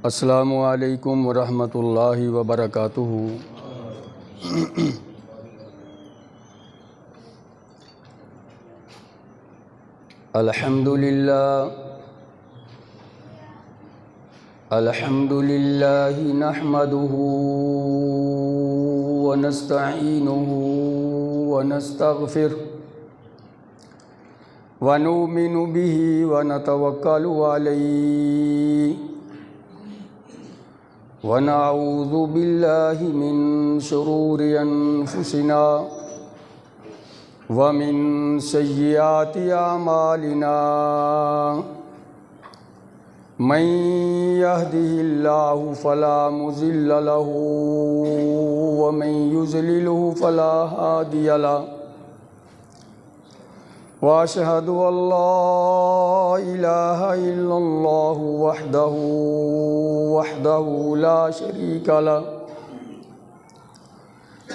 السلام علیکم ورحمۃ اللہ وبرکاتہ۔ الحمد للہ نحمده ونستعینه ونستغفره ونؤمن به ونتوکل علیہ ونعوذ باللہ من شرور انفسنا ومن سیئات اعمالنا من يهده الله فلا مضل له ومن يضلل فلا هادي له وأشهد أن لا إله إلا الله وحده لا شريك له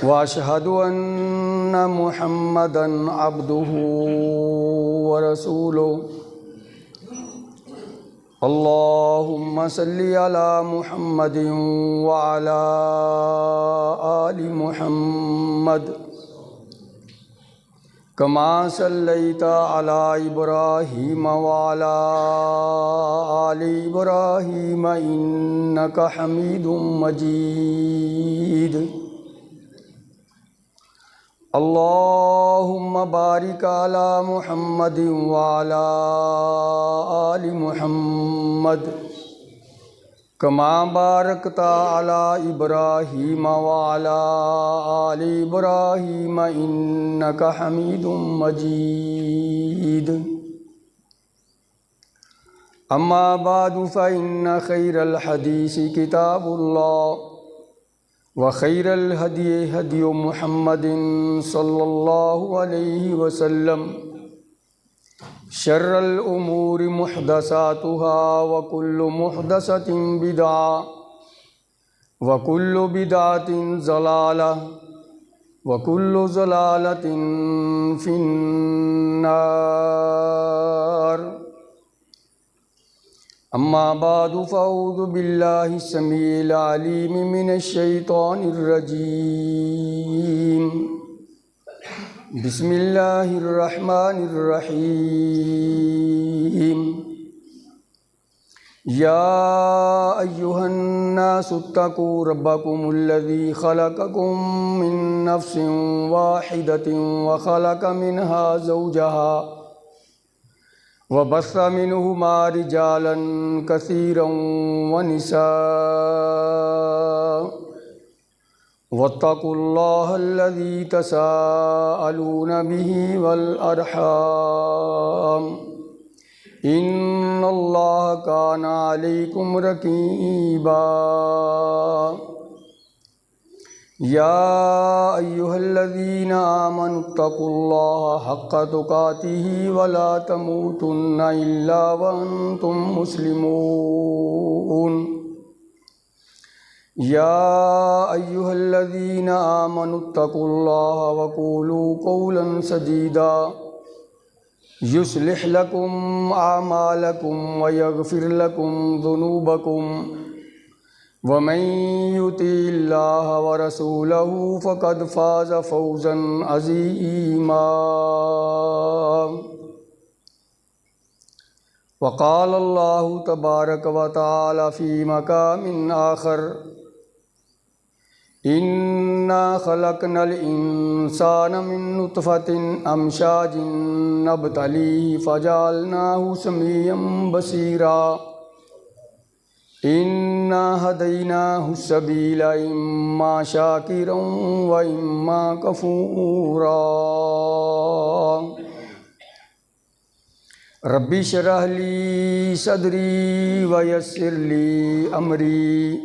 وأشهد أن محمدًا عبده ورسوله اللهم صل على محمد وعلى آل محمد كما صليت على إبراهيم وعلى آل إبراهيم إنك حميد مجيد اللهم بارك على محمد وعلى آل محمد كما باركت على إبراهيم وعلى آل إبراهيم إنك حميد مجيد أما بعد فإن خير الحديث كتاب الله وخير الهدي هدي محمد صلى الله عليه وسلم شر الأمور محدثاتها وكل محدثة بدعة وكل بدعة ضلالة وكل ضلالة في النار أما بعد فأعوذ بالله السميع العليم من الشيطان الرجيم بسم الله الرحمن الرحيم يا أيها الناس اتقوا ربكم الذي خلقكم من نفس واحدة وخلق منها زوجها وبث منهما رجالا كثيرا ونساء واتقوا الله الذي تساءلون به والأرحام إن الله كان عليكم رقيبا يا أيها الذين آمنوا اتقوا الله حق تقاته ولا تموتن إلا وأنتم مسلمون يا أيها الذين آمنوا اتقوا الله وقولوا قولا سديدا يصلح لكم أعمالكم ويغفر لكم ذنوبكم ومن يطع الله ورسوله فقد فاز فوزا عظيما وقال الله تبارك وتعالى في مقام آخر إنا خلقنا الإنسان من نطفة أمشاج نبتليه فجعلناه سميعا بصيرا إنا هديناه السبيل إما شاكرا وإما كفورا ربی اشرح لی صدری ویسر لی امری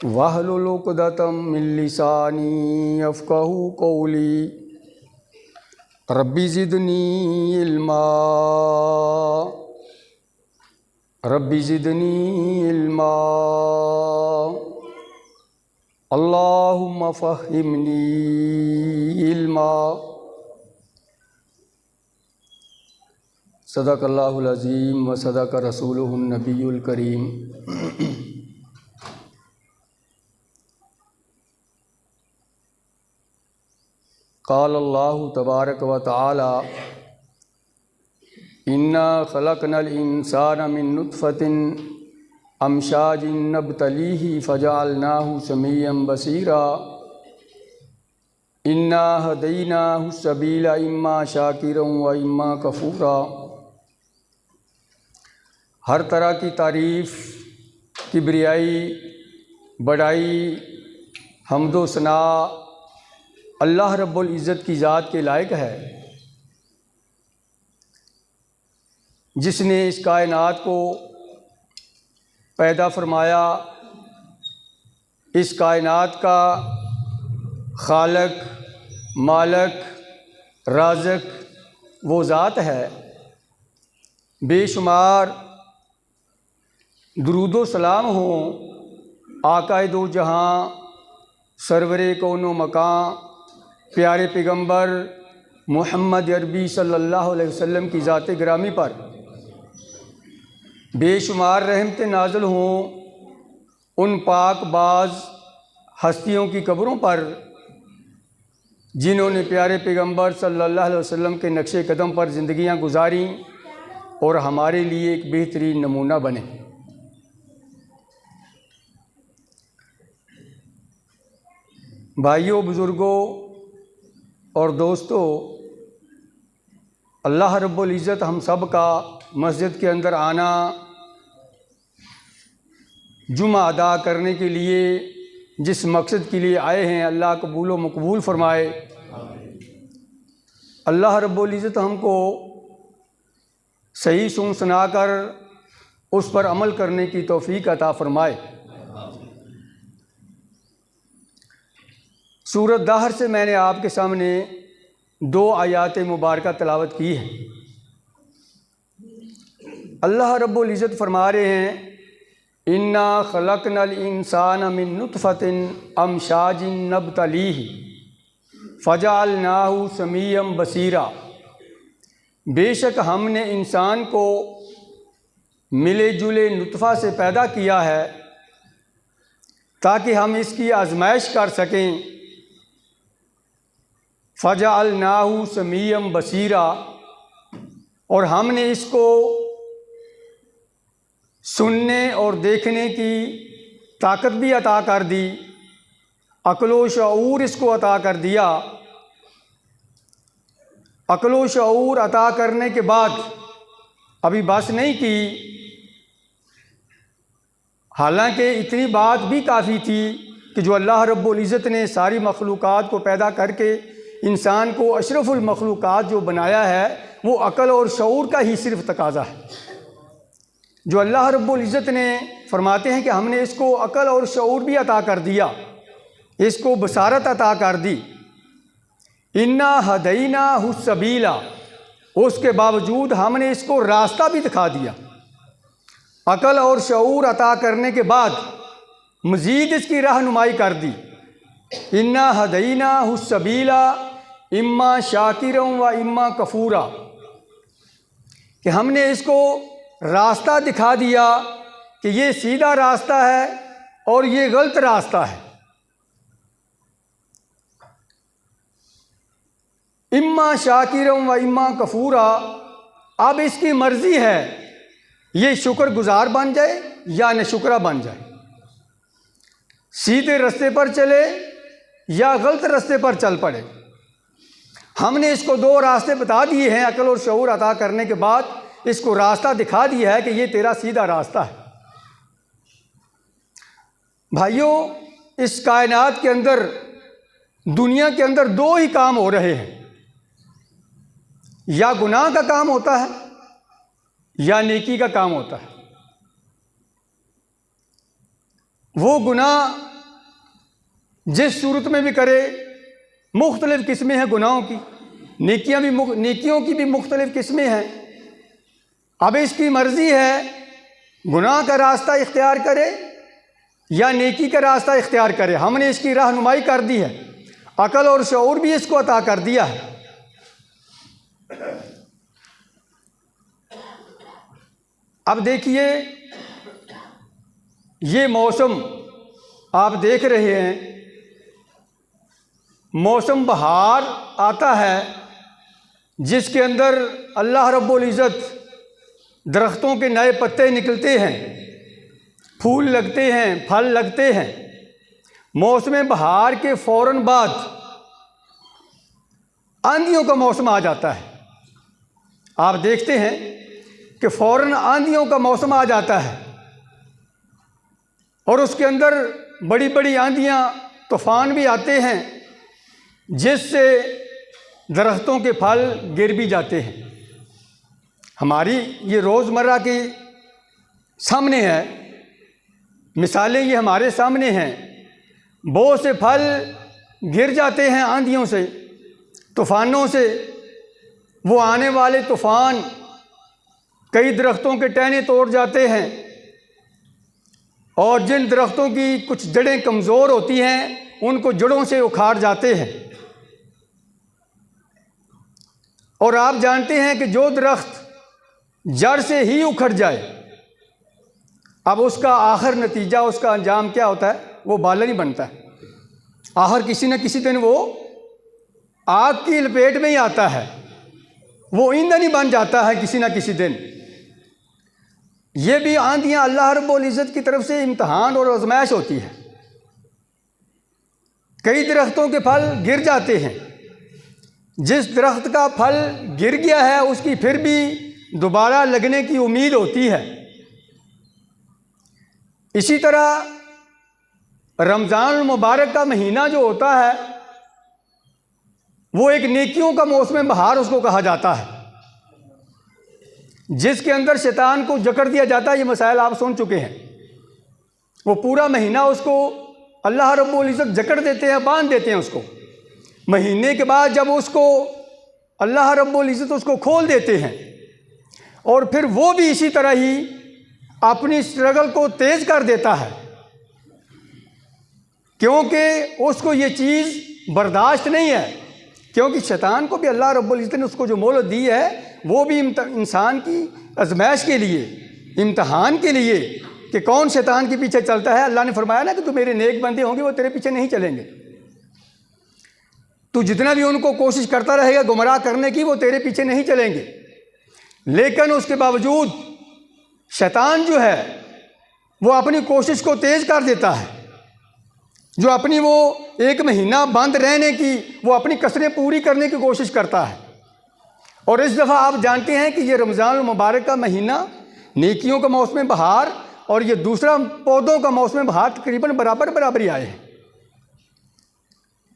واحلل عقدۃ من لسانی یفقہوا قولی ربی زدنی علما ربی زدنی علما اللہم فہمنی علما صدق اللہ العظیم و صدق رسولہ النبی الکریم۔ قال اللہ تبارک و تعالی انا خلقنا الانسان من نطفۃ امشاج نبتلیہ فجعلناہ سمیعا بصیرا انا ہدیناہ السبیل اما شاکرا و اما کفورا۔ ہر طرح کی تعریف، کبریائی، بڑائی، حمد و ثناء اللہ رب العزت کی ذات کے لائق ہے، جس نے اس کائنات کو پیدا فرمایا۔ اس کائنات کا خالق، مالک، رازق وہ ذات ہے۔ بے شمار درود و سلام ہوں آقائے دو جہاں، سرور کون و مکان، پیارے پیغمبر محمد عربی صلی اللہ علیہ وسلم کی ذات گرامی پر۔ بے شمار رحمتیں نازل ہوں ان پاک باز ہستیوں کی قبروں پر جنہوں نے پیارے پیغمبر صلی اللہ علیہ وسلم کے نقش قدم پر زندگیاں گزاریں اور ہمارے لیے ایک بہترین نمونہ بنے۔ بھائیوں، بزرگوں اور دوستوں، اللہ رب العزت ہم سب کا مسجد کے اندر آنا، جمعہ ادا کرنے کے لیے جس مقصد کے لیے آئے ہیں، اللہ قبول و مقبول فرمائے۔ اللہ رب العزت ہم کو صحیح سنا کر اس پر عمل کرنے کی توفیق عطا فرمائے۔ سورۃ دہر سے میں نے آپ کے سامنے 2 آیات مبارکہ تلاوت کی ہے۔ اللہ رب العزت فرما رہے ہیں انا خلقنا الانسان من نطفۃ امشاج نبتلیہ فجعلناہ سمیعا بصیرا۔ بے شک ہم نے انسان کو ملے جلے نطفہ سے پیدا کیا ہے تاکہ ہم اس کی آزمائش کر سکیں۔ فجعلناہ سمیعا بصیرا، اور ہم نے اس کو سننے اور دیکھنے کی طاقت بھی عطا کر دی، عقل و شعور اس کو عطا کر دیا۔ عقل و شعور عطا کرنے کے بعد ابھی بس نہیں کی، حالانکہ اتنی بات بھی کافی تھی کہ جو اللہ رب العزت نے ساری مخلوقات کو پیدا کر کے انسان کو اشرف المخلوقات جو بنایا ہے، وہ عقل اور شعور کا ہی صرف تقاضا ہے۔ جو اللہ رب العزت نے فرماتے ہیں کہ ہم نے اس کو عقل اور شعور بھی عطا کر دیا، اس کو بصارت عطا کر دی۔ انا ہدیناہ السبیل، اس کے باوجود ہم نے اس کو راستہ بھی دکھا دیا۔ عقل اور شعور عطا کرنے کے بعد مزید اس کی رہنمائی کر دی۔ انا ہدیناہ السبیل اما شاکرا و اما کفورا، کہ ہم نے اس کو راستہ دکھا دیا کہ یہ سیدھا راستہ ہے اور یہ غلط راستہ ہے۔ اما شاکرا و اما کفورا، اب اس کی مرضی ہے یہ شکر گزار بن جائے یا نہ شکرہ بن جائے، سیدھے راستے پر چلے یا غلط راستے پر چل پڑے۔ ہم نے اس کو 2 راستے بتا دیے ہیں، عقل اور شعور عطا کرنے کے بعد اس کو راستہ دکھا دیا ہے کہ یہ تیرا سیدھا راستہ ہے۔ بھائیوں، اس کائنات کے اندر، دنیا کے اندر 2 ہی کام ہو رہے ہیں، یا گناہ کا کام ہوتا ہے یا نیکی کا کام ہوتا ہے۔ وہ گناہ جس صورت میں بھی کرے، مختلف قسمیں ہیں گناہوں کی، نیکیوں کی بھی مختلف قسمیں ہیں۔ اب اس کی مرضی ہے گناہ کا راستہ اختیار کرے یا نیکی کا راستہ اختیار کرے۔ ہم نے اس کی رہنمائی کر دی ہے، عقل اور شعور بھی اس کو عطا کر دیا ہے۔ اب دیکھیے یہ موسم آپ دیکھ رہے ہیں، موسم بہار آتا ہے جس کے اندر اللہ رب العزت درختوں کے نئے پتے نکلتے ہیں، پھول لگتے ہیں، پھل لگتے ہیں۔ موسم بہار کے فوراً بعد آندھیوں کا موسم آ جاتا ہے۔ آپ دیکھتے ہیں کہ فوراً آندھیوں کا موسم آ جاتا ہے، اور اس کے اندر بڑی بڑی آندھیاں، طوفان بھی آتے ہیں جس سے درختوں کے پھل گر بھی جاتے ہیں۔ ہماری یہ روزمرہ کے سامنے ہے، مثالیں یہ ہمارے سامنے ہیں۔ بہت سے پھل گر جاتے ہیں آندھیوں سے، طوفانوں سے۔ وہ آنے والے طوفان کئی درختوں کے ٹہنے توڑ جاتے ہیں، اور جن درختوں کی کچھ جڑیں کمزور ہوتی ہیں ان کو جڑوں سے اکھاڑ جاتے ہیں۔ اور آپ جانتے ہیں کہ جو درخت جڑ سے ہی اکھڑ جائے، اب اس کا آخر نتیجہ، اس کا انجام کیا ہوتا ہے؟ وہ بالا نہیں بنتا ہے، آخر کسی نہ کسی دن وہ آگ کی لپیٹ میں ہی آتا ہے، وہ ایندھن ہی بن جاتا ہے کسی نہ کسی دن۔ یہ بھی آندھیاں اللہ رب العزت کی طرف سے امتحان اور آزمائش ہوتی ہے۔ کئی درختوں کے پھل گر جاتے ہیں، جس درخت کا پھل گر گیا ہے اس کی پھر بھی دوبارہ لگنے کی امید ہوتی ہے۔ اسی طرح رمضان المبارک کا مہینہ جو ہوتا ہے وہ ایک نیکیوں کا موسم بہار اس کو کہا جاتا ہے، جس کے اندر شیطان کو جکڑ دیا جاتا ہے۔ یہ مسائل آپ سن چکے ہیں۔ وہ پورا مہینہ اس کو اللہ رب العزت جکڑ دیتے ہیں، باندھ دیتے ہیں اس کو۔ مہینے کے بعد جب اس کو اللہ رب العزت اس کو کھول دیتے ہیں، اور پھر وہ بھی اسی طرح ہی اپنی اسٹرگل کو تیز کر دیتا ہے، کیونکہ اس کو یہ چیز برداشت نہیں ہے۔ کیونکہ شیطان کو بھی اللہ رب العزت نے اس کو جو مہلت دی ہے وہ بھی انسان کی آزمائش کے لیے، امتحان کے لیے، کہ کون شیطان کے پیچھے چلتا ہے۔ اللہ نے فرمایا نا کہ تو میرے نیک بندے ہوں گے وہ تیرے پیچھے نہیں چلیں گے، تو جتنا بھی ان کو کوشش کرتا رہے گا گمراہ کرنے کی، وہ تیرے پیچھے نہیں چلیں گے۔ لیکن اس کے باوجود شیطان جو ہے وہ اپنی کوشش کو تیز کر دیتا ہے، جو اپنی وہ ایک مہینہ بند رہنے کی، وہ اپنی کسریں پوری کرنے کی کوشش کرتا ہے۔ اور اس دفعہ آپ جانتے ہیں کہ یہ رمضان المبارک کا مہینہ نیکیوں کا موسم بہار اور یہ دوسرا پودوں کا موسم بہار تقریباً برابر ہی آئے ہیں۔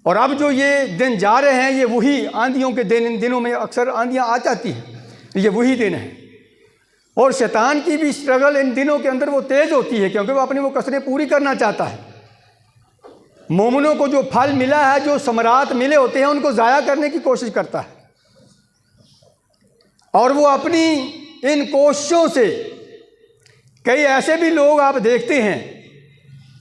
اور اب جو یہ دن جا رہے ہیں یہ وہی آندھیوں کے دن، ان دنوں میں اکثر آندھیاں آ جاتی ہیں، یہ وہی دن ہیں۔ اور شیطان کی بھی اسٹرگل ان دنوں کے اندر وہ تیز ہوتی ہے، کیونکہ وہ اپنی وہ کسریں پوری کرنا چاہتا ہے۔ مومنوں کو جو پھل ملا ہے، جو ثمرات ملے ہوتے ہیں، ان کو ضائع کرنے کی کوشش کرتا ہے۔ اور وہ اپنی ان کوششوں سے کئی ایسے بھی لوگ آپ دیکھتے ہیں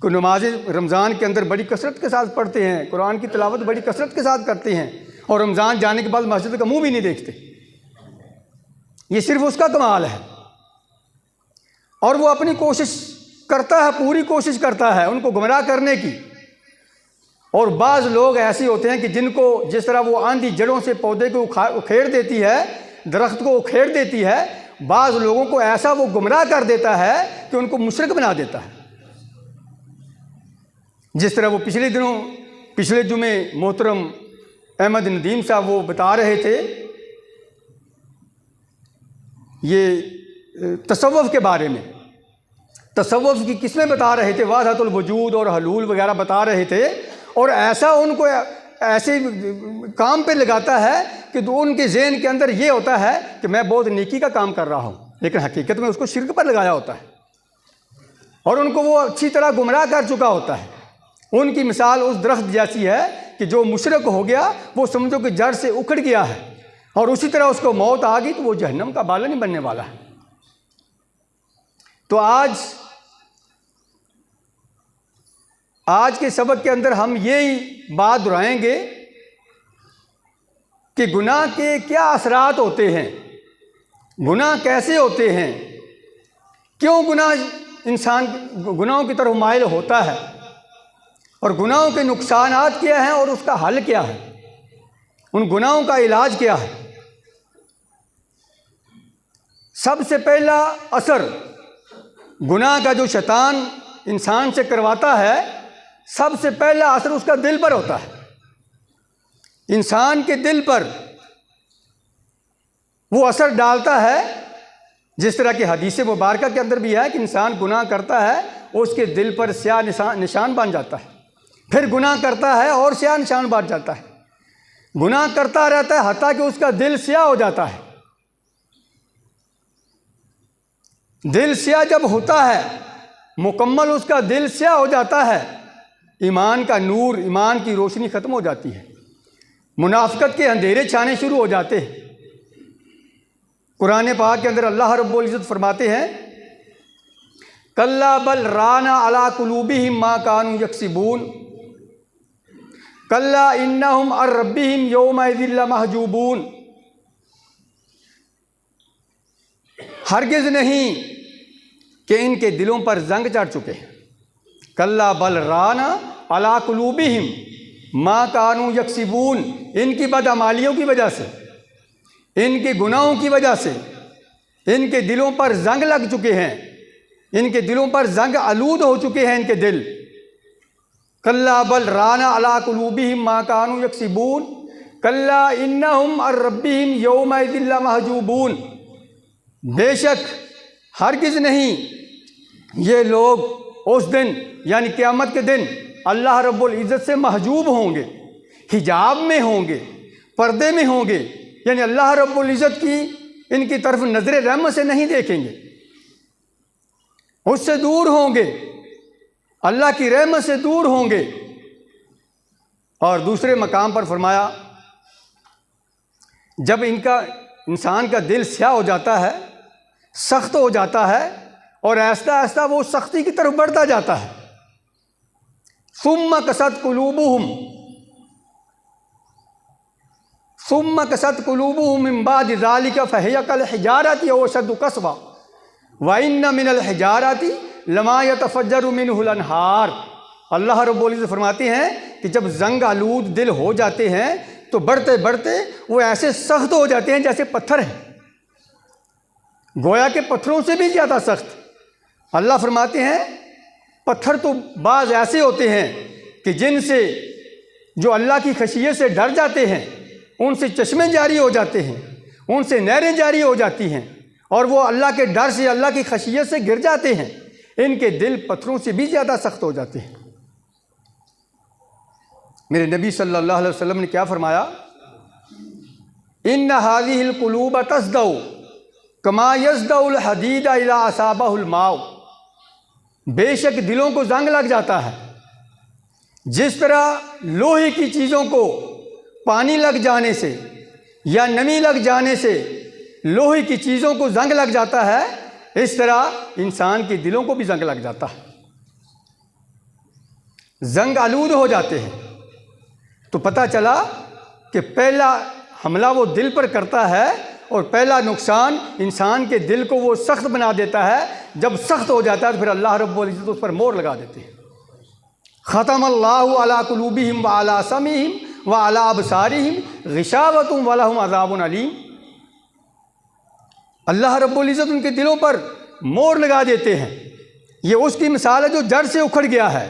کہ نماز رمضان کے اندر بڑی کثرت کے ساتھ پڑھتے ہیں، قرآن کی تلاوت بڑی کثرت کے ساتھ کرتے ہیں، اور رمضان جانے کے بعد مسجد کا منہ بھی نہیں دیکھتے۔ یہ صرف اس کا کمال ہے، اور وہ اپنی کوشش کرتا ہے، پوری کوشش کرتا ہے ان کو گمراہ کرنے کی۔ اور بعض لوگ ایسے ہوتے ہیں کہ جن کو جس طرح وہ آندھی جڑوں سے پودے کو اکھیڑ دیتی ہے، درخت کو اکھیڑ دیتی ہے، بعض لوگوں کو ایسا وہ گمراہ کر دیتا ہے کہ ان کو مشرک بنا دیتا ہے۔ جس طرح وہ پچھلے جمعے محترم احمد ندیم صاحب وہ بتا رہے تھے یہ تصوف کے بارے میں، تصوف کی قسمیں بتا رہے تھے، وحدت الوجود اور حلول وغیرہ بتا رہے تھے، اور ایسا ان کو ایسے کام پہ لگاتا ہے کہ ان کے ذہن کے اندر یہ ہوتا ہے کہ میں بہت نیکی کا کام کر رہا ہوں، لیکن حقیقت میں اس کو شرک پر لگایا ہوتا ہے، اور ان کو وہ اچھی طرح گمراہ کر چکا ہوتا ہے۔ ان کی مثال اس درخت جیسی ہے کہ جو مشرک ہو گیا وہ سمجھو کہ جڑ سے اکھڑ گیا ہے، اور اسی طرح اس کو موت آ گئی تو وہ جہنم کا بالا نہیں بننے والا ہے۔ تو آج کے سبق کے اندر ہم یہی بات دہرائیں گے کہ گناہ کے کیا اثرات ہوتے ہیں، گناہ کیسے ہوتے ہیں، کیوں انسان گناہوں کی طرف مائل ہوتا ہے اور گناہوں کے نقصانات کیا ہیں اور اس کا حل کیا ہے، ان گناہوں کا علاج کیا ہے۔ سب سے پہلا اثر گناہ کا جو شیطان انسان سے کرواتا ہے، سب سے پہلا اثر اس کا دل پر ہوتا ہے۔ انسان کے دل پر وہ اثر ڈالتا ہے، جس طرح کہ حدیث مبارکہ کے اندر بھی ہے کہ انسان گناہ کرتا ہے، اس کے دل پر سیاہ نشان بن جاتا ہے، پھر گناہ کرتا ہے اور سیاہ نشان بن جاتا ہے، گناہ کرتا رہتا ہے حتیٰ کہ اس کا دل سیاہ ہو جاتا ہے۔ دل سیاہ جب ہوتا ہے، مکمل اس کا دل سیاہ ہو جاتا ہے، ایمان کا نور، ایمان کی روشنی ختم ہو جاتی ہے، منافقت کے اندھیرے چھانے شروع ہو جاتے ہیں۔ قرآن پاک کے اندر اللہ رب العزت فرماتے ہیں کلا بل رانا علی قلوبہم ما کانوا یکسبون کلا انہم عن ربہم یومئذ لمحجوبون، ہرگز نہیں کہ ان کے دلوں پر زنگ چڑھ چکے ہیں۔ کلا بل رانا علی قلوبہم ما کانوا یکسبون، ان کی بدعمالیوں کی وجہ سے، ان کے گناہوں کی وجہ سے ان کے دلوں پر زنگ لگ چکے ہیں، ان کے دلوں پر زنگ آلود ہو چکے ہیں ان کے دل۔ کلا بل رانا علی قلوبہم ما کانوا یکسبون کلا انہم عن ربہم یومئذ لمحجوبون، بے شک ہرگز نہیں یہ لوگ اس دن یعنی قیامت کے دن اللہ رب العزت سے محجوب ہوں گے، حجاب میں ہوں گے، پردے میں ہوں گے، یعنی اللہ رب العزت کی ان کی طرف نظر رحمت سے نہیں دیکھیں گے، اس سے دور ہوں گے، اللہ کی رحمت سے دور ہوں گے۔ اور دوسرے مقام پر فرمایا جب انسان کا دل سیاہ ہو جاتا ہے، سخت ہو جاتا ہے، اور آہستہ آہستہ وہ سختی کی طرف بڑھتا جاتا ہے، ثم قست قلوبهم من بعد ذلك فهي كالحجارة أو أشد قسوة وإن من الحجارة لما يتفجر منه الأنهار۔ اللہ رب العزت فرماتے ہیں کہ جب زنگ آلود دل ہو جاتے ہیں تو بڑھتے بڑھتے وہ ایسے سخت ہو جاتے ہیں جیسے پتھر ہیں، گویا کہ پتھروں سے بھی زیادہ سخت۔ اللہ فرماتے ہیں پتھر تو بعض ایسے ہوتے ہیں کہ جن سے جو اللہ کی خشیت سے ڈر جاتے ہیں ان سے چشمے جاری ہو جاتے ہیں، ان سے نہریں جاری ہو جاتی ہیں، اور وہ اللہ کے ڈر سے، اللہ کی خشیت سے گر جاتے ہیں، ان کے دل پتھروں سے بھی زیادہ سخت ہو جاتے ہیں۔ میرے نبی صلی اللہ علیہ وسلم نے کیا فرمایا؟ ان هذه القلوب تصدع كما يصدع الحديد اذا اصابه الماء، بے شک دلوں کو زنگ لگ جاتا ہے، جس طرح لوہے کی چیزوں کو پانی لگ جانے سے یا نمی لگ جانے سے لوہے کی چیزوں کو زنگ لگ جاتا ہے، اس طرح انسان کے دلوں کو بھی زنگ لگ جاتا ہے، زنگ آلود ہو جاتے ہیں۔ تو پتہ چلا کہ پہلا حملہ وہ دل پر کرتا ہے، اور پہلا نقصان انسان کے دل کو وہ سخت بنا دیتا ہے۔ جب سخت ہو جاتا ہے تو پھر اللہ رب العزت اس پر مہر لگا دیتے ہیں۔ ختم اللہ علی قلوبہم وعلی سمعہم وعلی ابصارہم غشاوۃ ولہم عذاب علیم، اللہ رب العزت ان کے دلوں پر مہر لگا دیتے ہیں۔ یہ اس کی مثال ہے جو جڑ سے اکھڑ گیا ہے،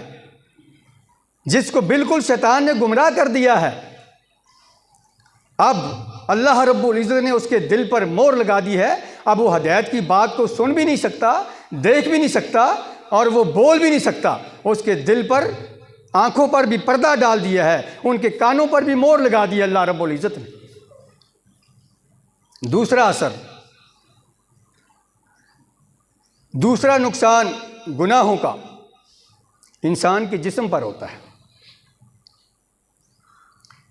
جس کو بالکل شیطان نے گمراہ کر دیا ہے۔ اب اللہ رب العزت نے اس کے دل پر مہر لگا دی ہے، اب وہ ہدایت کی بات کو سن بھی نہیں سکتا، دیکھ بھی نہیں سکتا، اور وہ بول بھی نہیں سکتا۔ اس کے دل پر، آنکھوں پر بھی پردہ ڈال دیا ہے، ان کے کانوں پر بھی مہر لگا دی ہے اللہ رب العزت نے۔ دوسرا اثر، دوسرا نقصان گناہوں کا انسان کے جسم پر ہوتا ہے۔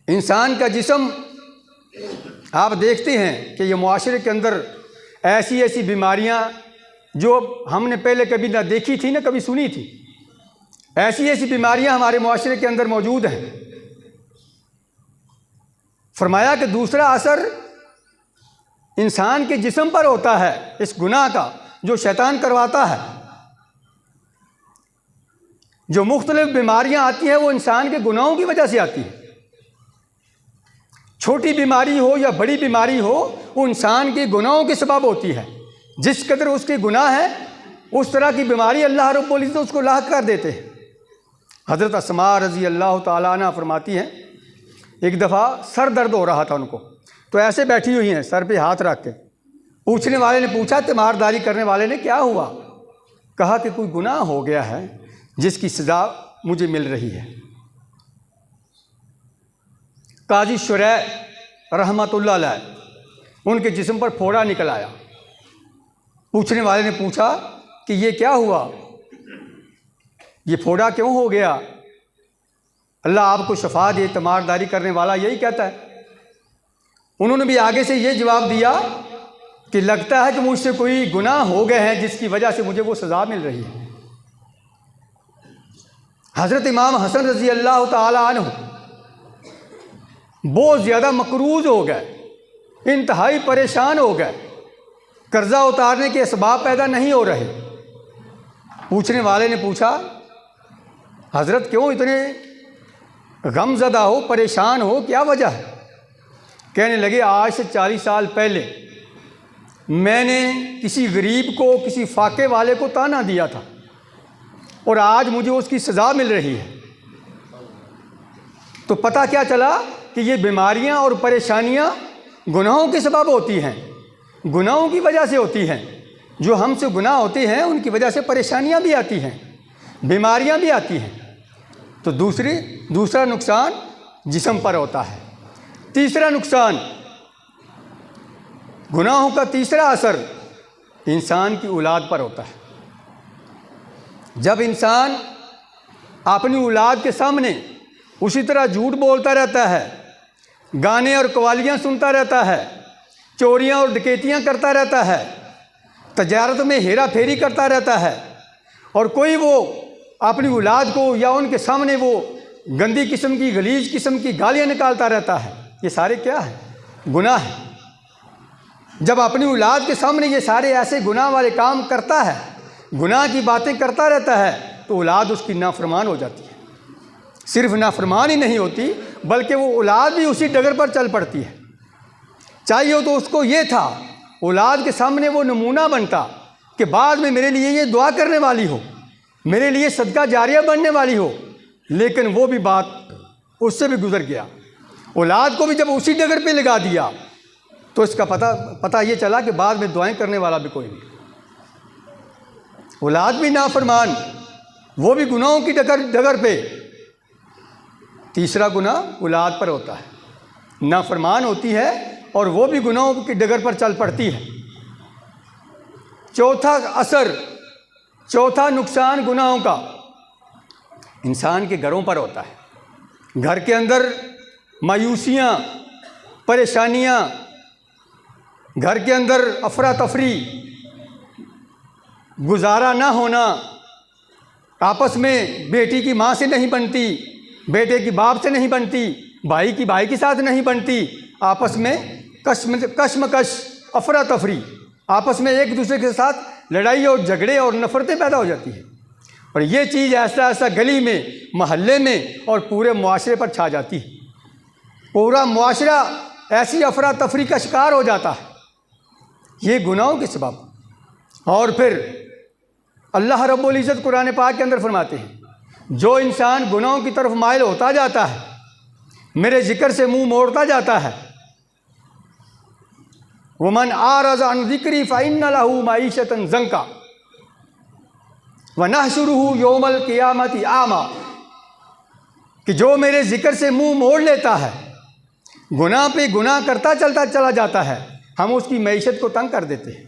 انسان کا جسم، آپ دیکھتے ہیں کہ یہ معاشرے کے اندر ایسی ایسی بیماریاں جو ہم نے پہلے کبھی نہ دیکھی تھی نہ کبھی سنی تھی، ایسی ایسی بیماریاں ہمارے معاشرے کے اندر موجود ہیں۔ فرمایا کہ دوسرا اثر انسان کے جسم پر ہوتا ہے اس گناہ کا، جو شیطان کرواتا ہے۔ جو مختلف بیماریاں آتی ہیں وہ انسان کے گناہوں کی وجہ سے آتی ہیں۔ چھوٹی بیماری ہو یا بڑی بیماری ہو، وہ انسان کے گناہوں کے سبب ہوتی ہے۔ جس قدر اس کے گناہ ہیں اس طرح کی بیماری اللہ رب العزت اس کو لاحق کر دیتے ہیں۔ حضرت اسماء رضی اللہ تعالیٰ عنہ فرماتی ہیں، ایک دفعہ سر درد ہو رہا تھا ان کو، تو ایسے بیٹھی ہوئی ہیں سر پہ ہاتھ رکھ کے۔ پوچھنے والے نے پوچھا، تیمارداری کرنے والے نے، کیا ہوا؟ کہا کہ کوئی گناہ ہو گیا ہے جس کی سزا مجھے مل رہی ہے۔ قاضی شریح رحمۃ اللہ علیہ، ان کے جسم پر پھوڑا نکل آیا۔ پوچھنے والے نے پوچھا کہ یہ کیا ہوا، یہ پھوڑا کیوں ہو گیا؟ اللہ آپ کو شفا دے، تیمارداری کرنے والا یہی کہتا ہے۔ انہوں نے بھی آگے سے یہ جواب دیا کہ لگتا ہے کہ مجھ سے کوئی گناہ ہو گئے ہیں جس کی وجہ سے مجھے وہ سزا مل رہی ہے۔ حضرت امام حسن رضی اللہ تعالی عنہ بہت زیادہ مقروض ہو گئے، انتہائی پریشان ہو گئے، قرضہ اتارنے کے اسباب پیدا نہیں ہو رہے۔ پوچھنے والے نے پوچھا، حضرت کیوں اتنے غم زدہ ہو، پریشان ہو، کیا وجہ ہے؟ کہنے لگے، آج سے 40 سال پہلے میں نے کسی غریب کو، کسی فاقے والے کو طعنہ دیا تھا، اور آج مجھے اس کی سزا مل رہی ہے۔ تو پتہ کیا چلا کہ یہ بیماریاں اور پریشانیاں گناہوں کے سبب ہوتی ہیں، گناہوں کی وجہ سے ہوتی ہیں۔ جو ہم سے گناہ ہوتے ہیں ان کی وجہ سے پریشانیاں بھی آتی ہیں، بیماریاں بھی آتی ہیں۔ تو دوسرا نقصان جسم پر ہوتا ہے۔ تیسرا نقصان، گناہوں کا تیسرا اثر انسان کی اولاد پر ہوتا ہے۔ جب انسان اپنی اولاد کے سامنے اسی طرح جھوٹ بولتا رہتا ہے، گانے اور قوالیاں سنتا رہتا ہے، چوریاں اور ڈکیتیاں کرتا رہتا ہے، تجارت میں ہیرا پھیری کرتا رہتا ہے، اور کوئی وہ اپنی اولاد کو یا ان کے سامنے وہ گندی قسم کی، غلیظ قسم کی گالیاں نکالتا رہتا ہے، یہ سارے کیا ہیں؟ گناہ ہیں۔ جب اپنی اولاد کے سامنے یہ سارے ایسے گناہ والے کام کرتا ہے، گناہ کی باتیں کرتا رہتا ہے، تو اولاد اس کی نافرمان ہو جاتی ہے۔ صرف نافرمان ہی نہیں ہوتی بلکہ وہ اولاد بھی اسی ڈگر پر چل پڑتی ہے۔ چاہیے تو اس کو یہ تھا اولاد کے سامنے وہ نمونہ بنتا کہ بعد میں میرے لیے یہ دعا کرنے والی ہو، میرے لیے صدقہ جاریہ بننے والی ہو، لیکن وہ بھی بات اس سے بھی گزر گیا۔ اولاد کو بھی جب اسی ڈگر پہ لگا دیا تو اس کا پتہ یہ چلا کہ بعد میں دعائیں کرنے والا بھی کوئی نہیں۔ اولاد بھی نافرمان، وہ بھی گناہوں کی ڈگر پہ۔ تیسرا گناہ اولاد پر ہوتا ہے، نافرمان ہوتی ہے اور وہ بھی گناہوں کی ڈگر پر چل پڑتی ہے۔ چوتھا نقصان گناہوں کا انسان کے گھروں پر ہوتا ہے۔ گھر کے اندر مایوسیاں، پریشانیاں، گھر کے اندر افراتفری، گزارا نہ ہونا، آپس میں بیٹی کی ماں سے نہیں بنتی، بیٹے کی باپ سے نہیں بنتی، بھائی کی بھائی کے ساتھ نہیں بنتی، آپس میں کشمکش، افراتفری، آپس میں ایک دوسرے کے ساتھ لڑائی اور جھگڑے اور نفرتیں پیدا ہو جاتی ہیں، اور یہ چیز ایسا گلی میں، محلے میں اور پورے معاشرے پر چھا جاتی ہے۔ پورا معاشرہ ایسی افراتفری کا شکار ہو جاتا ہے، یہ گناہوں کے سبب۔ اور پھر اللہ رب العزت قرآن پاک کے اندر فرماتے ہیں، جو انسان گناہوں کی طرف مائل ہوتا جاتا ہے، میرے ذکر سے منہ موڑتا جاتا ہے، وَمَنْ أَعْرَضَ عَنْ ذِكْرِي فَإِنَّ لَهُ مَعِيشَةً ضَنْكًا وَنَحْشُرُهُ يَوْمَ الْقِيَامَةِ أَعْمَىٰ، کہ جو میرے ذکر سے منہ موڑ لیتا ہے، گناہ پہ گناہ کرتا چلا جاتا ہے، ہم اس کی معیشت کو تنگ کر دیتے ہیں،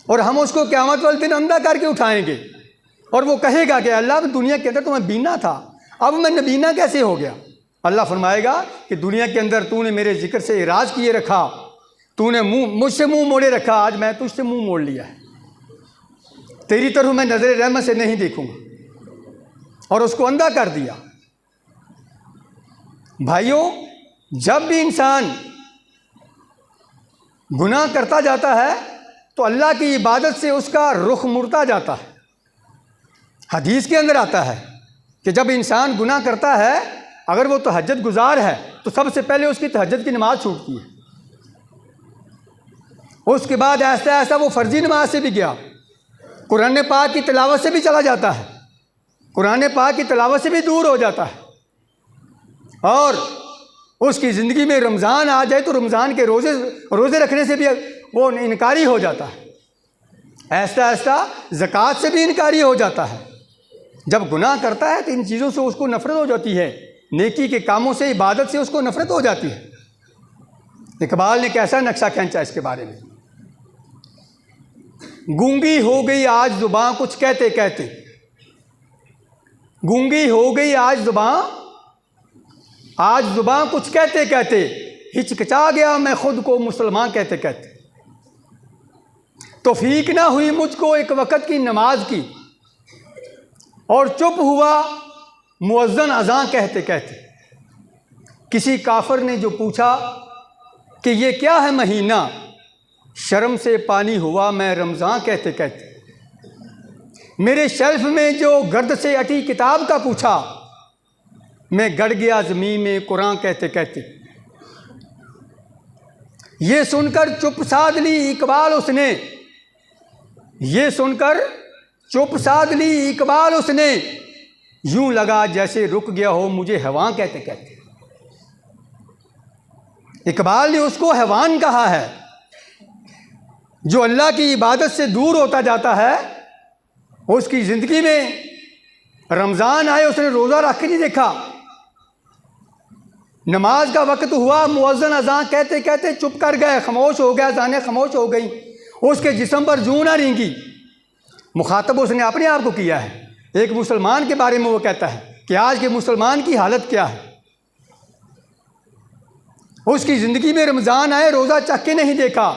اور ہم اس کو قیامت والے دن اندھا کر کے اٹھائیں گے، اور وہ کہے گا کہ اللہ دنیا کے اندر تو میں بینا تھا، اب میں نبینا کیسے ہو گیا؟ اللہ فرمائے گا کہ دنیا کے اندر تو نے میرے ذکر سے اعراض کیے رکھا، تو نے مجھ سے منہ موڑے رکھا، آج میں تجھ سے منہ موڑ لیا ہے، تیری طرف میں نظر رحمت سے نہیں دیکھوں گا، اور اس کو اندھا کر دیا۔ بھائیوں، جب بھی انسان گناہ کرتا جاتا ہے تو اللہ کی عبادت سے اس کا رخ مڑتا جاتا ہے۔ حدیث کے اندر آتا ہے کہ جب انسان گناہ کرتا ہے، اگر وہ تہجد گزار ہے تو سب سے پہلے اس کی تہجد کی نماز چھوٹتی ہے، اس کے بعد ایسا ایسا وہ فرضی نماز سے بھی گیا، قرآن پاک کی تلاوت سے بھی چلا جاتا ہے، قرآن پاک کی تلاوت سے بھی دور ہو جاتا ہے، اور اس کی زندگی میں رمضان آ جائے تو رمضان کے روزے رکھنے سے بھی وہ انکاری ہو جاتا ہے، ایسا ایسا زکوٰۃ سے بھی انکاری ہو جاتا ہے۔ جب گناہ کرتا ہے تو ان چیزوں سے اس کو نفرت ہو جاتی ہے، نیکی کے کاموں سے، عبادت سے اس کو نفرت ہو جاتی ہے۔ اقبال نے کیسا نقشہ کھینچا اس کے بارے میں، گونگی ہو گئی آج زباں کچھ کہتے کہتے، گونگی ہو گئی آج زباں کچھ کہتے کہتے، ہچکچا گیا میں خود کو مسلمان کہتے کہتے، توفیق نہ ہوئی مجھ کو ایک وقت کی نماز کی، اور چپ ہوا مؤذن اذاں کہتے کہتے۔ کسی کافر نے جو پوچھا کہ یہ کیا ہے مہینہ، شرم سے پانی ہوا میں رمضان کہتے کہتے۔ میرے شیلف میں جو گرد سے اٹی کتاب کا پوچھا، میں گڑ گیا زمین میں قرآن کہتے کہتے۔ یہ سن کر چپ سادھ لی اقبال اس نے، یہ سن کر چپ سادھ لی اقبال اس نے، یوں لگا جیسے رک گیا ہو مجھے حیوان کہتے کہتے۔ اقبال نے اس کو حیوان کہا ہے، جو اللہ کی عبادت سے دور ہوتا جاتا ہے، اس کی زندگی میں رمضان آئے اس نے روزہ رکھ کے نہیں دیکھا، نماز کا وقت ہوا مؤذن اذاں کہتے کہتے چپ کر گئے، خاموش ہو گیا، اذانیں خاموش ہو گئیں، اس کے جسم پر جوں نہ رینگی۔ مخاطب اس نے اپنے آپ کو کیا ہے، ایک مسلمان کے بارے میں وہ کہتا ہے کہ آج کے مسلمان کی حالت کیا ہے۔ اس کی زندگی میں رمضان آئے روزہ چکھ کے نہیں دیکھا،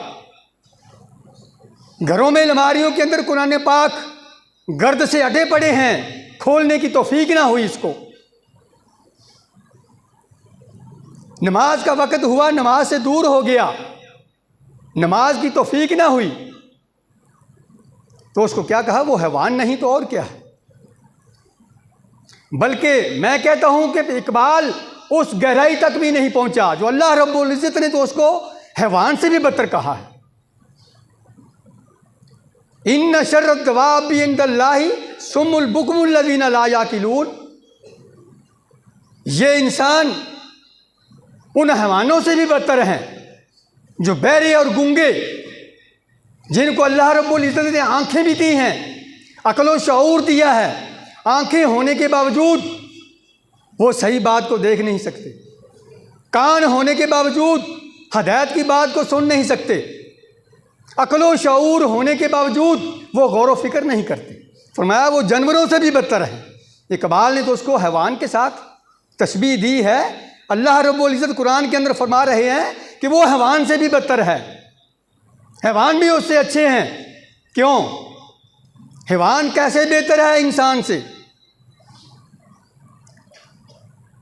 گھروں میں الماریوں کے اندر قرآن پاک گرد سے اٹے پڑے ہیں، کھولنے کی توفیق نہ ہوئی اس کو۔ نماز کا وقت ہوا نماز سے دور ہو گیا، نماز کی توفیق نہ ہوئی، تو اس کو کیا کہا؟ وہ حیوان نہیں تو اور کیا ہے۔ بلکہ میں کہتا ہوں کہ اقبال اس گہرائی تک بھی نہیں پہنچا جو اللہ رب العزت نے تو اس کو حیوان سے بھی بدتر کہا ہے۔ ان شر الدواب عند اللہ صم البکم الذین لا یعقلون، یہ انسان ان حیوانوں سے بھی بدتر ہیں جو بہرے اور گونگے، جن کو اللہ رب العزت نے آنکھیں بھی دی ہیں، عقل و شعور دیا ہے، آنکھیں ہونے کے باوجود وہ صحیح بات کو دیکھ نہیں سکتے، کان ہونے کے باوجود ہدایت کی بات کو سن نہیں سکتے، عقل و شعور ہونے کے باوجود وہ غور و فکر نہیں کرتے۔ فرمایا وہ جانوروں سے بھی بدتر ہے۔ اقبال نے تو اس کو حیوان کے ساتھ تشبیہ دی ہے۔ اللہ رب العزت قرآن کے اندر فرما رہے ہیں کہ وہ حیوان سے بھی بدتر ہے، حیوان بھی اس سے اچھے ہیں۔ کیوں؟ حیوان کیسے بہتر ہے انسان سے؟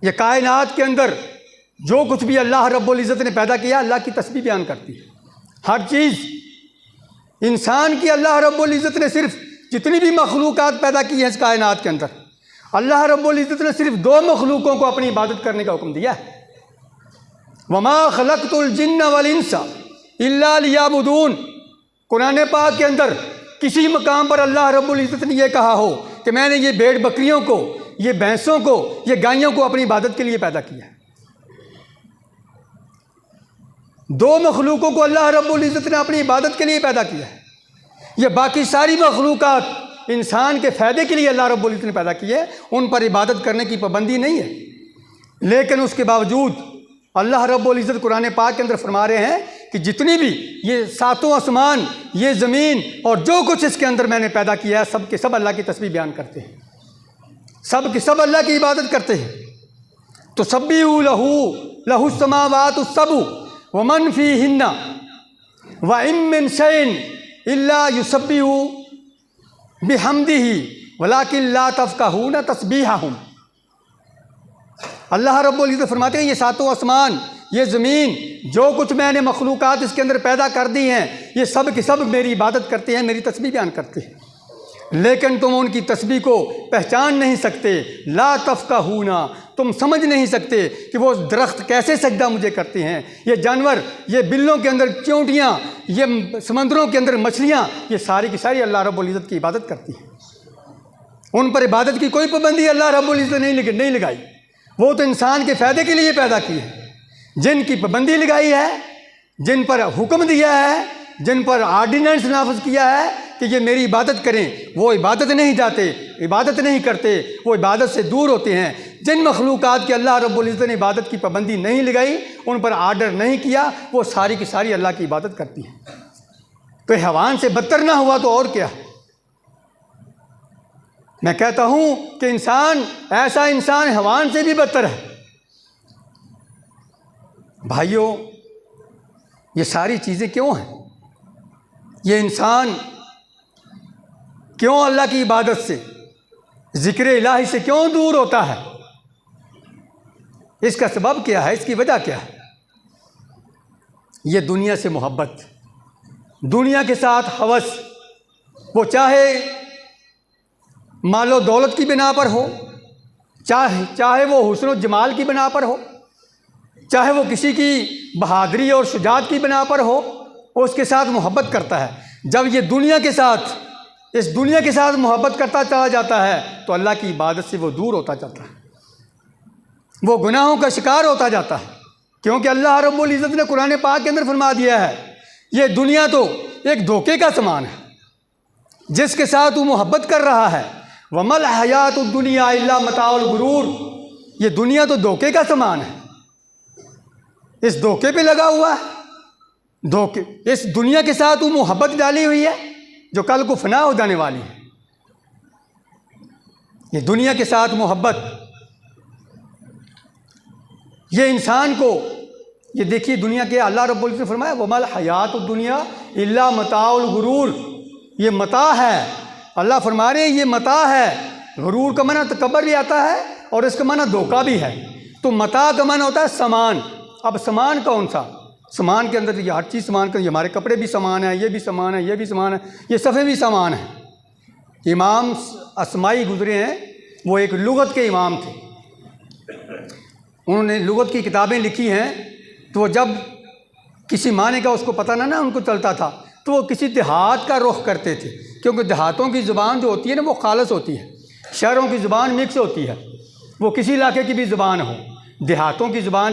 یہ کائنات کے اندر جو کچھ بھی اللہ رب العزت نے پیدا کیا اللہ کی تسبیح بیان کرتی ہے، ہر چیز انسان کی اللہ رب العزت نے صرف جتنی بھی مخلوقات پیدا کی ہیں اس کائنات کے اندر، اللہ رب العزت نے صرف دو مخلوقوں کو اپنی عبادت کرنے کا حکم دیا ہے۔ وَمَا خَلَقْتُ الْجِنَّ وَالْإِنسَ إِلَّا لِيَعْبُدُونَ۔ قرآن پاک کے اندر کسی مقام پر اللہ رب العزت نے یہ کہا ہو کہ میں نے یہ بھیڑ بکریوں کو، یہ بھینسوں کو، یہ گائیوں کو اپنی عبادت کے لیے پیدا کیا ہے۔ دو مخلوقوں کو اللہ رب العزت نے اپنی عبادت کے لیے پیدا کیا ہے۔ یہ باقی ساری مخلوقات انسان کے فائدے کے لیے اللہ رب العزت نے پیدا کی ہے، ان پر عبادت کرنے کی پابندی نہیں ہے۔ لیکن اس کے باوجود اللہ رب العزت قرآن پاک کے اندر فرما رہے ہیں کہ جتنی بھی یہ ساتوں آسمان، یہ زمین اور جو کچھ اس کے اندر میں نے پیدا کیا ہے، سب کے سب اللہ کی تسبیح بیان کرتے ہیں، سب کے سب اللہ کی عبادت کرتے ہیں۔ تو سبحوا لہ السماوات السبع ومن فیہن وَإِن مِّن شَيْءٍ إِلَّا يُسَبِّحُ بِحَمْدِهِ وَلَٰكِن لَّا تَفْقَهُونَ تَسْبِيحَهُمْ۔ اللہ رب العزت فرماتے ہیں یہ ساتوں آسمان، یہ زمین، جو کچھ میں نے مخلوقات اس کے اندر پیدا کر دی ہیں، یہ سب کے سب میری عبادت کرتے ہیں، میری تسبیح بیان کرتے ہیں، لیکن تم ان کی تسبیح کو پہچان نہیں سکتے۔ لا تفقہون، تم سمجھ نہیں سکتے کہ وہ درخت کیسے سجدہ مجھے کرتے ہیں، یہ جانور، یہ بلوں کے اندر چیونٹیاں، یہ سمندروں کے اندر مچھلیاں، یہ ساری کی ساری اللہ رب العزت کی عبادت کرتی ہیں۔ ان پر عبادت کی کوئی پابندی اللہ رب العزت نے نہیں لگائی، وہ تو انسان کے فائدے کے لیے پیدا کی ہے۔ جن کی پابندی لگائی ہے، جن پر حکم دیا ہے، جن پر آرڈیننس نافذ کیا ہے کہ یہ میری عبادت کریں، وہ عبادت نہیں جاتے، عبادت نہیں کرتے، وہ عبادت سے دور ہوتے ہیں۔ جن مخلوقات کی اللہ رب العزت نے عبادت کی پابندی نہیں لگائی، ان پر آرڈر نہیں کیا، وہ ساری کی ساری اللہ کی عبادت کرتی ہیں۔ تو حیوان سے بدتر نہ ہوا تو اور کیا؟ میں کہتا ہوں کہ ایسا انسان حیوان سے بھی بدتر ہے۔ بھائیوں، یہ ساری چیزیں کیوں ہیں؟ یہ انسان کیوں اللہ کی عبادت سے، ذکر الہی سے کیوں دور ہوتا ہے؟ اس کا سبب کیا ہے؟ اس کی وجہ کیا ہے؟ یہ دنیا سے محبت، دنیا کے ساتھ ہوس، وہ چاہے مال و دولت کی بنا پر ہو، چاہے وہ حسن و جمال کی بنا پر ہو، چاہے وہ کسی کی بہادری اور شجاعت کی بنا پر ہو، وہ اس کے ساتھ محبت کرتا ہے۔ جب یہ اس دنیا کے ساتھ محبت کرتا چلا جاتا ہے تو اللہ کی عبادت سے وہ دور ہوتا جاتا ہے، وہ گناہوں کا شکار ہوتا جاتا ہے، کیونکہ اللہ رب العزت نے قرآن پاک کے اندر فرما دیا ہے یہ دنیا تو ایک دھوکے کا سامان ہے، جس کے ساتھ وہ محبت کر رہا ہے۔ وَمَا الْحَيَاةُ الدُّنْيَا إِلَّا مَتَاعُ الْغُرُورِ، یہ دنیا تو دھوکے کا سامان ہے، اس دھوکے پہ لگا ہوا ہے، اس دنیا کے ساتھ وہ محبت ڈالی ہوئی ہے جو کل کو فنا ہو جانے والی ہے۔ یہ دنیا کے ساتھ محبت، یہ انسان کو، یہ دیکھیے دنیا کے اللہ رب العزت نے فرمایا وَمَا الْحَيَاةُ الدُّنْيَا إِلَّا مَتَاعُ الْغُرُورِ، یہ متاع ہے۔ اللہ فرما رہے ہیں یہ متاع ہے۔ غرور کا معنی تکبر بھی آتا ہے اور اس کا معنی دھوکہ بھی ہے۔ تو متاع کا معنی ہوتا ہے سامان۔ اب سامان کون سا؟ سامان کے اندر یہ ہر چیز سامان کا، یہ ہمارے کپڑے بھی سامان ہیں، یہ بھی سامان ہے، یہ بھی سامان ہے، یہ صفحے بھی سامان ہیں۔ امام اسماعی گزرے ہیں، وہ ایک لغت کے امام تھے، انہوں نے لغت کی کتابیں لکھی ہیں۔ تو وہ جب کسی معنی کا اس کو پتہ نہ ان کو چلتا تھا تو وہ کسی دیہات کا رخ کرتے تھے، کیونکہ دیہاتوں کی زبان جو ہوتی ہے نا وہ خالص ہوتی ہے، شہروں کی زبان مکس ہوتی ہے، وہ کسی علاقے کی بھی زبان ہو۔ دیہاتوں کی زبان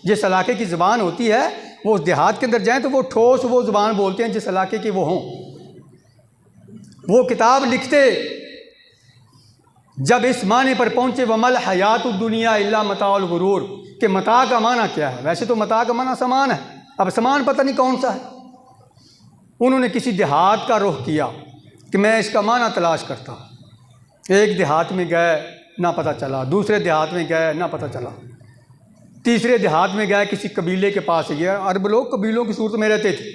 جس علاقے کی زبان ہوتی ہے، وہ اس دیہات کے اندر جائیں تو وہ ٹھوس وہ زبان بولتے ہیں جس علاقے کے وہ ہوں۔ وہ کتاب لکھتے جب اس معنی پر پہنچے وَمَا الْحَيَاةُ الدُّنْيَا إِلَّا مَتَاعُ الْغُرُورِ، کہ متاع کا معنی کیا ہے؟ ویسے تو متاع کا معنی سامان ہے، اب سامان پتہ نہیں کون سا ہے۔ انہوں نے کسی دیہات کا رخ کیا کہ میں اس کا معنی تلاش کرتا ہوں۔ ایک دیہات میں گئے، نہ پتہ چلا، دوسرے دیہات میں گئے، نہ پتہ چلا، تیسرے دیہات میں گئے، کسی قبیلے کے پاس گیا۔ عرب لوگ قبیلوں کی صورت میں رہتے تھے۔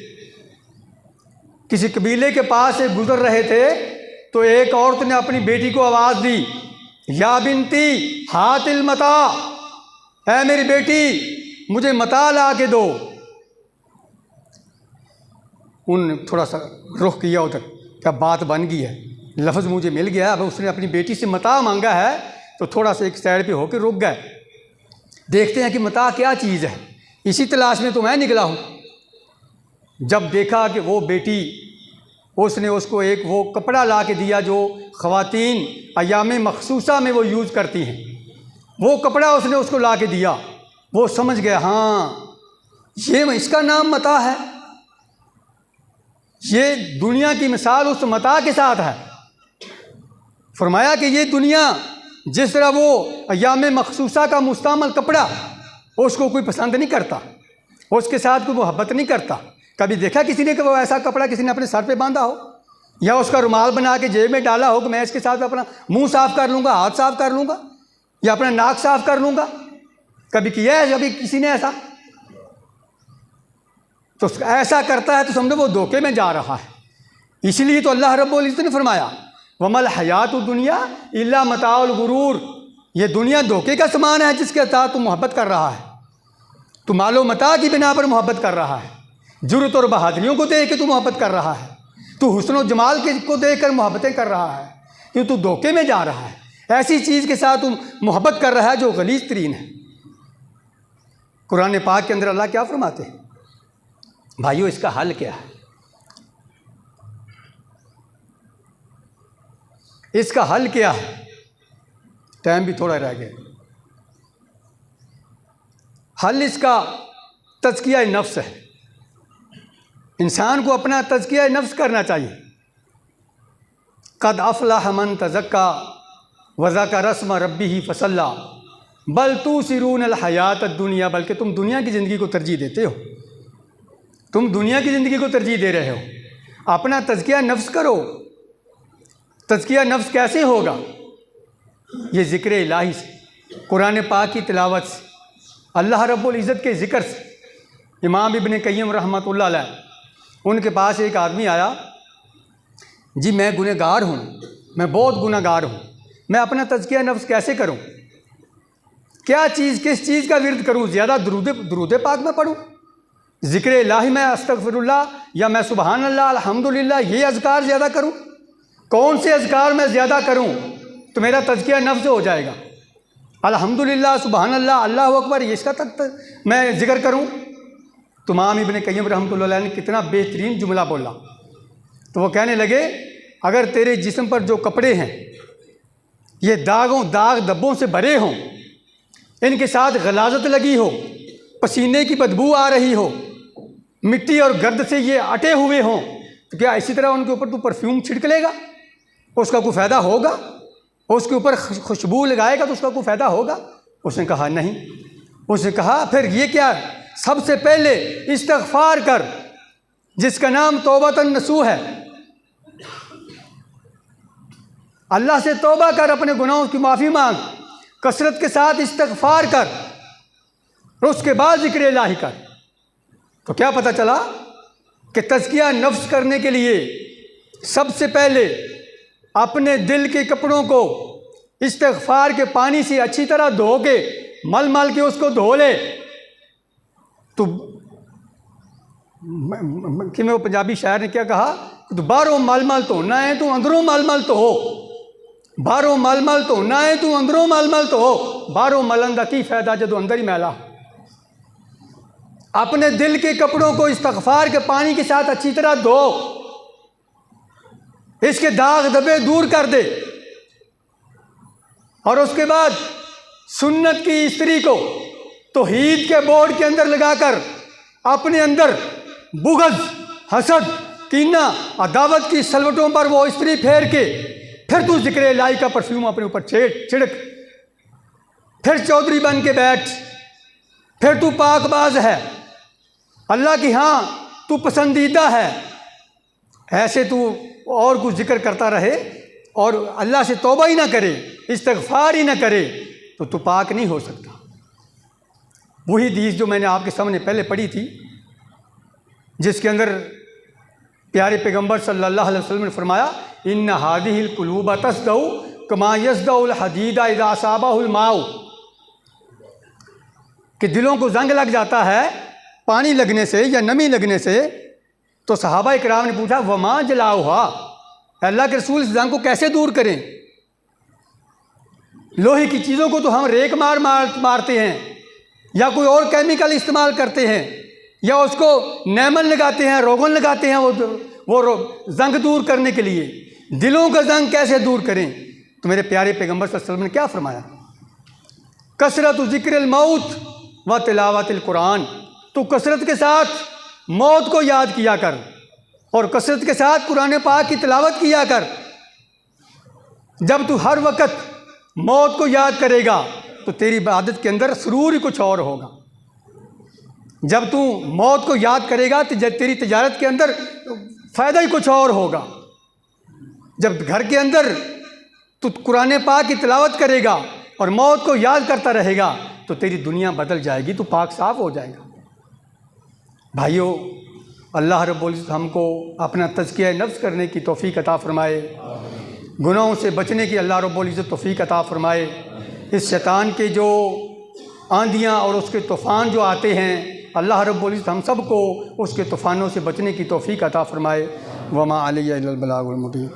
کسی قبیلے کے پاس سے گزر رہے تھے تو ایک عورت نے اپنی بیٹی کو آواز دی، یا بنتی ہات المتاع، اے میری بیٹی مجھے متاع لا کے دو۔ ان نے تھوڑا سا رخ کیا ادھر، کیا بات بن گئی ہے، لفظ مجھے مل گیا۔ اب اس نے اپنی بیٹی سے متاع مانگا ہے تو تھوڑا سا ایک سائڈ پہ ہو کے رک گئے، دیکھتے ہیں کہ متاع کیا چیز ہے، اسی تلاش میں تو میں نکلا ہوں۔ جب دیکھا کہ وہ بیٹی، اس نے اس کو ایک وہ کپڑا لا کے دیا جو خواتین ایام مخصوصہ میں وہ یوز کرتی ہیں، وہ کپڑا اس نے اس کو لا کے دیا۔ وہ سمجھ گیا ہاں یہ اس کا نام متاع ہے، یہ دنیا کی مثال اس متاع کے ساتھ ہے۔ فرمایا کہ یہ دنیا جس طرح وہ ایام مخصوصہ کا مستعمل کپڑا اس کو کوئی پسند نہیں کرتا، اس کے ساتھ کوئی محبت نہیں کرتا۔ کبھی دیکھا کسی نے کہ وہ ایسا کپڑا کسی نے اپنے سر پہ باندھا ہو یا اس کا رومال بنا کے جیب میں ڈالا ہو کہ میں اس کے ساتھ اپنا منہ صاف کر لوں گا، ہاتھ صاف کر لوں گا یا اپنا ناک صاف کر لوں گا؟ کبھی کیا ہے کبھی کسی نے ایسا؟ تو ایسا کرتا ہے تو سمجھو وہ دھوکے میں جا رہا ہے۔ اسی لیے تو اللہ رب العزت نے فرمایا وَمَا الْحَيَاةُ الدُّنْيَا إِلَّا مَتَاعُ الْغُرُورِ، یہ دنیا دھوکے کا سامان ہے جس کے ساتھ تو محبت کر رہا ہے۔ تو مال و متاع کی بنا پر محبت کر رہا ہے، جرت اور بہادریوں کو دیکھ کے تو محبت کر رہا ہے، تو حسن و جمال کو دیکھ کر محبتیں کر رہا ہے، کہ تو دھوکے میں جا رہا ہے، ایسی چیز کے ساتھ تو محبت کر رہا ہے جو غلیظ ترین ہے۔ قرآن پاک کے اندر اللہ کیا فرماتے ہیں؟ بھائیو اس کا حل کیا ہے؟ اس کا حل کیا ہے؟ ٹائم بھی تھوڑا رہ گیا۔ حل اس کا تزکیہ نفس ہے۔ انسان کو اپنا تزکیہ نفس کرنا چاہیے۔ قد افلح من تزکا وذکر اسم ربہ فصلی بل توثرون الحیات الدنیا، بلکہ تم دنیا کی زندگی کو ترجیح دیتے ہو، تم دنیا کی زندگی کو ترجیح دے رہے ہو۔ اپنا تزکیہ نفس کرو۔ تزکیہ نفس کیسے ہوگا؟ یہ ذکر الہی سے، قرآن پاک کی تلاوت سے، اللہ رب العزت کے ذکر سے۔ امام ابن قیم رحمۃ اللہ علیہ، ان کے پاس ایک آدمی آیا، جی میں گنہ گار ہوں، میں بہت گنہ گار ہوں، میں اپنا تزکیہ نفس کیسے کروں؟ کیا چیز، کس چیز کا ورد کروں؟ زیادہ درود پاک میں پڑھوں، ذکر الہی میں استغفر اللہ، یا میں سبحان اللہ الحمدللہ یہ اذکار زیادہ کروں؟ کون سے اذکار میں زیادہ کروں تو میرا تزکیہ نفس ہو جائے گا؟ الحمدللہ، سبحان اللہ، اللہ اکبر، اس کا میں ذکر کروں؟ تو امام ابن قیم رحمۃ اللہ علیہ نے کتنا بہترین جملہ بولا۔ تو وہ کہنے لگے اگر تیرے جسم پر جو کپڑے ہیں یہ داغ دبوں سے بھرے ہوں، ان کے ساتھ غلاظت لگی ہو، پسینے کی بدبو آ رہی ہو، مٹی اور گرد سے یہ اٹے ہوئے ہوں، تو کیا اسی طرح ان کے اوپر تو پرفیوم چھڑک لے گا؟ اس کا کوئی فائدہ ہوگا؟ اس کے اوپر خوشبو لگائے گا تو اس کا کوئی فائدہ ہوگا؟ اس نے کہا نہیں۔ اس نے کہا پھر یہ کیا؟ سب سے پہلے استغفار کر، جس کا نام توبۃ النصوح ہے۔ اللہ سے توبہ کر، اپنے گناہوں کی معافی مانگ، کثرت کے ساتھ استغفار کر، اور اس کے بعد ذکر الہی کر۔ تو کیا پتہ چلا کہ تزکیہ نفس کرنے کے لیے سب سے پہلے اپنے دل کے کپڑوں کو استغفار کے پانی سے اچھی طرح دھو کے، مل کے اس کو دھو لے۔ تو کہ میں وہ پنجابی شاعر نے کیا کہا، تو باہروں مل تو نہ ہے تو اندروں مل تو ہو، باہروں مل تو نہ ہے تو اندروں مل تو ہو، باہروں ملن دا کی فائدہ جدو اندر ہی میلا۔ اپنے دل کے کپڑوں کو استغفار کے پانی کے ساتھ اچھی طرح دھو، اس کے داغ دبے دور کر دے، اور اس کے بعد سنت کی استری کو توحید کے بورڈ کے اندر لگا کر اپنے اندر بغض، حسد، کینہ، عداوت کی سلوٹوں پر وہ استری پھیر کے پھر تو ذکر الہی کا پرفیوم اپنے اوپر چھڑک، پھر چودھری بن کے بیٹھ، پھر تو پاک باز ہے، اللہ کی ہاں تو پسندیدہ ہے۔ ایسے تو اور کچھ ذکر کرتا رہے اور اللہ سے توبہ ہی نہ کرے، استغفار ہی نہ کرے، تو پاک نہیں ہو سکتا۔ وہی حدیث جو میں نے آپ کے سامنے پہلے پڑھی تھی، جس کے اندر پیارے پیغمبر صلی اللہ علیہ وسلم نے فرمایا ان هذه القلوب تصدع كما يصدع الحديد اذا اصابه الماء، کہ دلوں کو زنگ لگ جاتا ہے پانی لگنے سے یا نمی لگنے سے۔ تو صحابہ کرام نے پوچھا وما جلاؤها، اللہ کے رسول اس زنگ کو کیسے دور کریں؟ لوہے کی چیزوں کو تو ہم ریک مارتے ہیں، یا کوئی اور کیمیکل استعمال کرتے ہیں، یا اس کو نیمن لگاتے ہیں، روغن لگاتے ہیں وہ زنگ دور کرنے کے لیے۔ دلوں کا زنگ کیسے دور کریں؟ تو میرے پیارے پیغمبر صلی اللہ علیہ وسلم نے کیا فرمایا؟ کثرت ذکر الموت و تلاوت القرآن، تو کثرت کے ساتھ موت کو یاد کیا کر اور کثرت کے ساتھ قرآن پاک کی تلاوت کیا کر۔ جب تو ہر وقت موت کو یاد کرے گا تو تیری عبادت کے اندر سرور ہی کچھ اور ہوگا۔ جب تو موت کو یاد کرے گا تو تیری تجارت کے اندر فائدہ ہی کچھ اور ہوگا۔ جب گھر کے اندر تو قرآن پاک کی تلاوت کرے گا اور موت کو یاد کرتا رہے گا تو تیری دنیا بدل جائے گی، تو پاک صاف ہو جائے گا۔ بھائیو، اللہ رب العزت ہم کو اپنا تزکیہ نفس کرنے کی توفیق عطا فرمائے، گناہوں سے بچنے کی اللہ رب العزت توفیق عطا فرمائے، اس شیطان کے جو آندھیاں اور اس کے طوفان جو آتے ہیں، اللہ رب العزت ہم سب کو اس کے طوفانوں سے بچنے کی توفیق عطا فرمائے۔ وما علیہ الا البلاغ المبین۔